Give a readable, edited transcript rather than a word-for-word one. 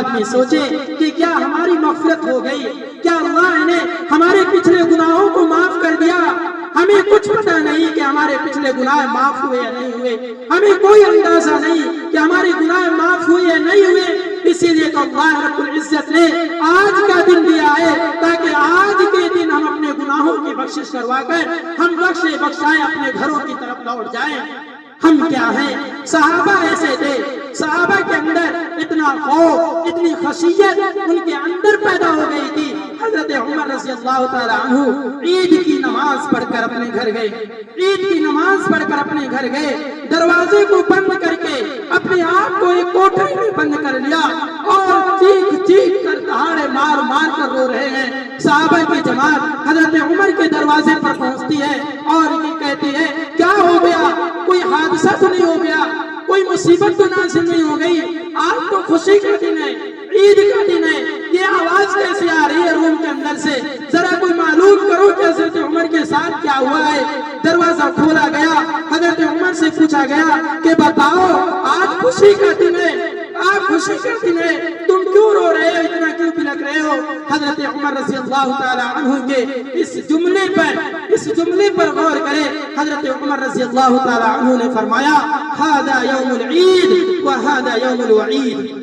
آدمی سوچے کہ کیا ہماری مغفرت ہو گئی، کیا اللہ نے ہمارے پچھلے گناہوں کو معاف کر دیا؟ ہمیں کچھ پتہ نہیں کہ ہمارے پچھلے گناہ معاف ہوئے یا نہیں ہوئے، ہمیں کوئی اندازہ نہیں کہ ہمارے گناہ معاف ہوئے یا نہیں ہوئے۔ اسی لیے تو اللہ رب العزت نے آج کا دن دیا ہے تاکہ آج کے دن ہم اپنے گناہوں کی بخشش کروا کر ہم بخشے بخشائے اپنے گھروں کی طرف لوٹ جائیں۔ ہم کیا ہیں؟ صحابہ ایسے تھے، صحابہ کے اندر اتنا خوف، اتنی خشیت ان کے اندر پیدا ہو گئی تھی۔ حضرت عمر رضی اللہ تعالی عنہ عید کی نماز پڑھ کر اپنے گھر گئے، عید کی نماز پڑھ کر اپنے گھر گئے، دروازے کو بند کر کے اپنے آپ کو ایک کوٹری میں بند کر لیا اور چیخ چیخ کر دہاڑے مار مار کر رو رہے ہیں۔ صحابہ کی جماعت حضرت عمر کے دروازے پر پہنچتی ہے اور یہ کہتی ہے کیا ہو گیا؟ کوئی حادثہ تو نہیں ہو گیا؟ کوئی مصیبت تو نازل نہیں ہو گئی؟ آج تو خوشی کا دن ہے، عید کا دن ہے، یہ آواز کیسے آ رہی ہے روم کے اندر سے؟ ذرا کوئی معلوم کرو کہ حضرت عمر کے ساتھ کیا ہوا ہے۔ دروازہ کھولا گیا، حضرت عمر سے پوچھا گیا کہ بتاؤ آج خوشی کا دن ہے، آج خوشی کا دن ہے، تم کیوں رو رہے ہو، اتنا کیوں بلک رہے ہو؟ حضرت عمر رضی اللہ تعالی عنہ کے اس جملے پر غور کرے۔ حضرت عمر رضی اللہ تعالی عنہ نے فرمایا ھذا یوم العید وھذا یوم الوعید،